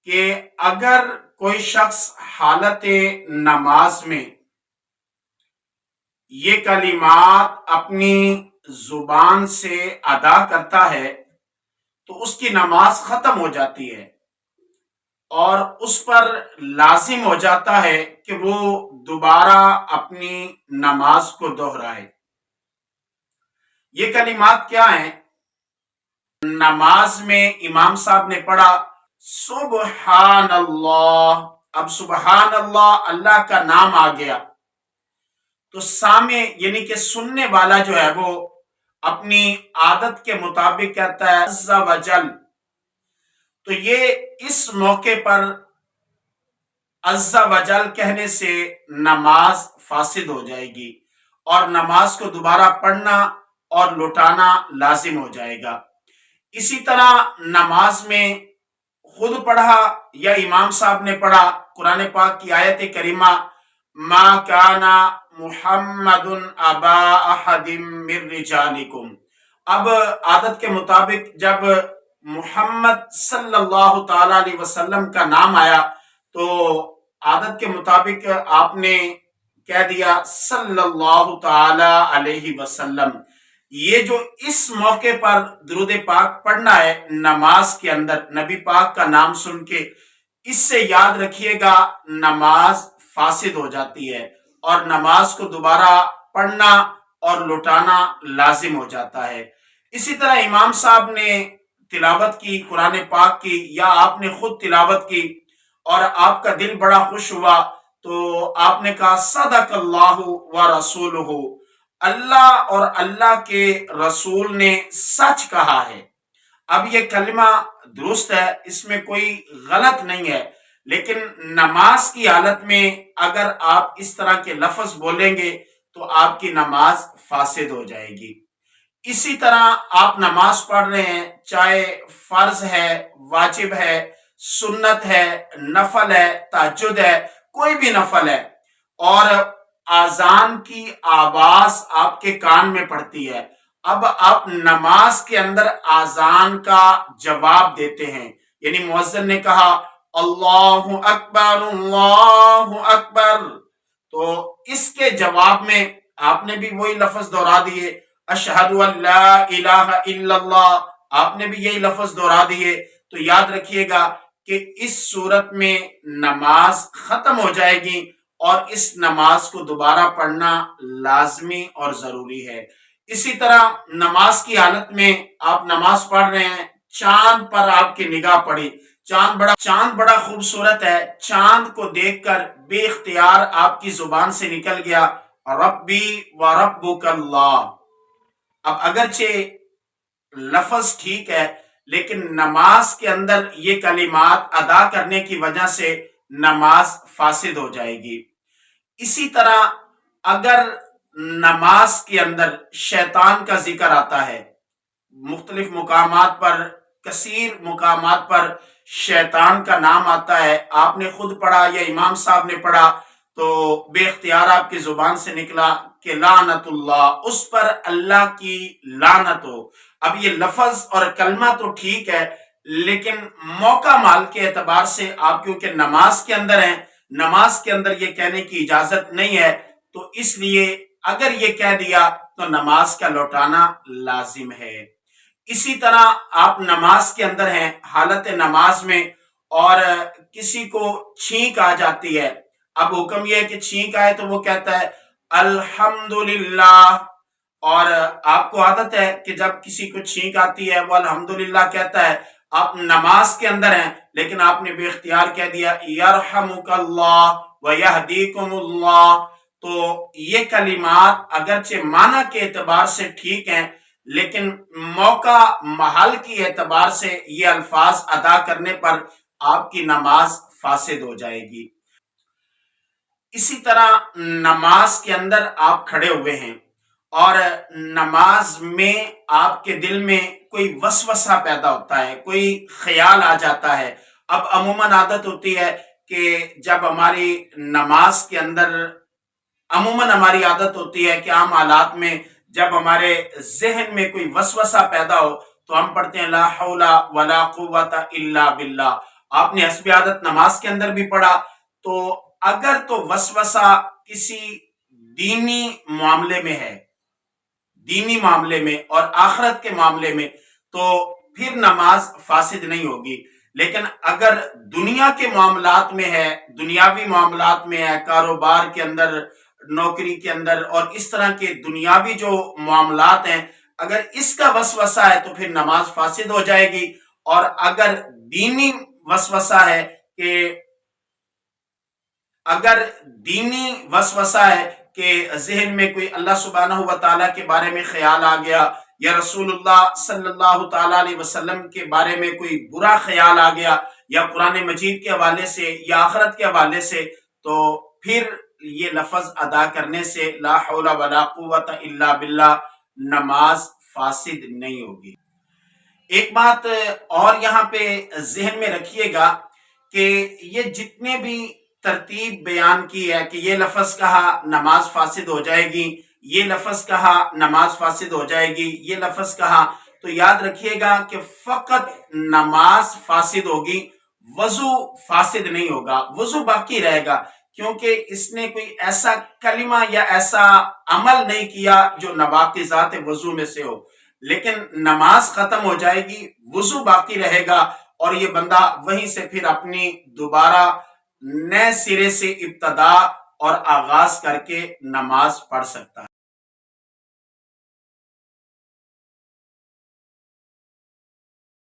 کہ اگر کوئی شخص حالت نماز میں یہ کلمات اپنی زبان سے ادا کرتا ہے تو اس کی نماز ختم ہو جاتی ہے اور اس پر لازم ہو جاتا ہے کہ وہ دوبارہ اپنی نماز کو دہرائے۔ یہ کلمات کیا ہیں؟ نماز میں امام صاحب نے پڑھا سبحان اللہ، اب سبحان اللہ اللہ کا نام آ گیا تو سامع یعنی کہ سننے والا جو ہے وہ اپنی عادت کے مطابق کہتا ہے عز و جل، تو یہ اس موقع پر عز و جل کہنے سے نماز فاسد ہو جائے گی اور نماز کو دوبارہ پڑھنا اور لوٹانا لازم ہو جائے گا۔ اسی طرح نماز میں خود پڑھا یا امام صاحب نے پڑھا، قرآن پاک کی آیت کریمہ ما کانا محمد ابا احد من رجالکم، اب عادت کے مطابق جب محمد صلی اللہ تعالی علیہ وسلم کا نام آیا تو عادت کے مطابق آپ نے کہہ دیا صلی اللہ تعالی علیہ وسلم۔ یہ جو اس موقع پر درود پاک پڑھنا ہے نماز کے اندر نبی پاک کا نام سن کے، اس سے یاد رکھیے گا نماز فاسد ہو جاتی ہے اور نماز کو دوبارہ پڑھنا اور لوٹانا لازم ہو جاتا ہے۔ اسی طرح امام صاحب نے تلاوت کی قرآن پاک کی یا آپ نے خود تلاوت کی اور آپ کا دل بڑا خوش ہوا تو آپ نے کہا صدق اللہ و رسولہ، اللہ اور اللہ کے رسول نے سچ کہا ہے۔ اب یہ کلمہ درست ہے، اس میں کوئی غلط نہیں ہے، لیکن نماز کی حالت میں اگر آپ اس طرح کے لفظ بولیں گے تو آپ کی نماز فاسد ہو جائے گی۔ اسی طرح آپ نماز پڑھ رہے ہیں، چاہے فرض ہے، واجب ہے، سنت ہے، نفل ہے، تہجد ہے، کوئی بھی نفل ہے، اور اذان کی آواز آپ کے کان میں پڑتی ہے، اب آپ نماز کے اندر اذان کا جواب دیتے ہیں، یعنی مؤذن نے کہا اللہ اکبر اللہ اکبر، تو اس کے جواب میں آپ نے بھی وہی لفظ دہرا دیے اشہد ان لا الہ الا اللہ، آپ نے بھی یہی لفظ دہرا دیے، تو یاد رکھیے گا کہ اس صورت میں نماز ختم ہو جائے گی اور اس نماز کو دوبارہ پڑھنا لازمی اور ضروری ہے۔ اسی طرح نماز کی حالت میں آپ نماز پڑھ رہے ہیں، چاند پر آپ کی نگاہ پڑی، چاند بڑا خوبصورت ہے، چاند کو دیکھ کر بے اختیار آپ کی زبان سے نکل گیا ربی و ربک اللہ، اب اگرچہ لفظ ٹھیک ہے لیکن نماز کے اندر یہ کلمات ادا کرنے کی وجہ سے نماز فاسد ہو جائے گی۔ اسی طرح اگر نماز کے اندر شیطان کا ذکر آتا ہے، مختلف مقامات پر، کثیر مقامات پر شیطان کا نام آتا ہے، آپ نے خود پڑھا یا امام صاحب نے پڑھا تو بے اختیار آپ کی زبان سے نکلا کہ لعنت اللہ، اس پر اللہ کی لعنت ہو، اب یہ لفظ اور کلمہ تو ٹھیک ہے لیکن موقع مال کے اعتبار سے آپ کیونکہ نماز کے اندر ہیں، نماز کے اندر یہ کہنے کی اجازت نہیں ہے، تو اس لیے اگر یہ کہہ دیا تو نماز کا لوٹانا لازم ہے۔ اسی طرح آپ نماز کے اندر ہیں، حالت نماز میں، اور کسی کو چھینک آ جاتی ہے، اب حکم یہ ہے کہ چھینک آئے تو وہ کہتا ہے الحمدللہ، اور آپ کو عادت ہے کہ جب کسی کو چھینک آتی ہے وہ الحمدللہ کہتا ہے، آپ نماز کے اندر ہیں لیکن آپ نے بے اختیار کہہ دیا یرحمک اللہ ویہدیکم اللہ، تو یہ کلمات اگرچہ معنی کے اعتبار سے ٹھیک ہیں لیکن موقع محل کی اعتبار سے یہ الفاظ ادا کرنے پر آپ کی نماز فاسد ہو جائے گی۔ اسی طرح نماز کے اندر آپ کھڑے ہوئے ہیں اور نماز میں آپ کے دل میں کوئی وسوسہ پیدا ہوتا ہے، کوئی خیال آ جاتا ہے، اب عموماً عادت ہوتی ہے کہ جب ہماری نماز کے اندر ہماری عادت ہوتی ہے کہ عام حالات میں جب ہمارے ذہن میں کوئی وسوسہ پیدا ہو تو ہم پڑھتے ہیں لا حول ولا قوت الا باللہ، آپ نے حسب عادت نماز کے اندر بھی پڑھا، تو اگر تو وسوسہ کسی دینی معاملے میں ہے، دینی معاملے میں اور آخرت کے معاملے میں، تو پھر نماز فاسد نہیں ہوگی۔ لیکن اگر دنیا کے معاملات میں ہے، دنیاوی معاملات میں ہے، کاروبار کے اندر، نوکری کے اندر، اور اس طرح کے دنیاوی جو معاملات ہیں، اگر اس کا وسوسہ ہے تو پھر نماز فاسد ہو جائے گی۔ اور اگر دینی وسوسہ ہے کہ اگر دینی وسوسہ ہے کہ ذہن میں کوئی اللہ سبحانہ و تعالیٰ کے بارے میں خیال آ گیا، یا رسول اللہ صلی اللہ تعالیٰ علیہ وسلم کے بارے میں کوئی برا خیال آ گیا، یا قرآن مجید کے حوالے سے یا آخرت کے حوالے سے، تو پھر یہ لفظ ادا کرنے سے لا حول ولا قوت الا باللہ نماز فاسد نہیں ہوگی۔ ایک بات اور یہاں پہ ذہن میں رکھیے گا کہ یہ جتنے بھی ترتیب بیان کی ہے کہ یہ لفظ کہا نماز فاسد ہو جائے گی، یہ لفظ کہا نماز فاسد ہو جائے گی، یہ لفظ کہا، تو یاد رکھیے گا کہ فقط نماز فاسد ہوگی، وضو فاسد نہیں ہوگا، وضو باقی رہے گا، کیونکہ اس نے کوئی ایسا کلمہ یا ایسا عمل نہیں کیا جو نواقضات وضو میں سے ہو۔ لیکن نماز ختم ہو جائے گی، وضو باقی رہے گا، اور یہ بندہ وہیں سے پھر اپنی دوبارہ نئے سرے سے ابتدا اور آغاز کر کے نماز پڑھ سکتا ہے۔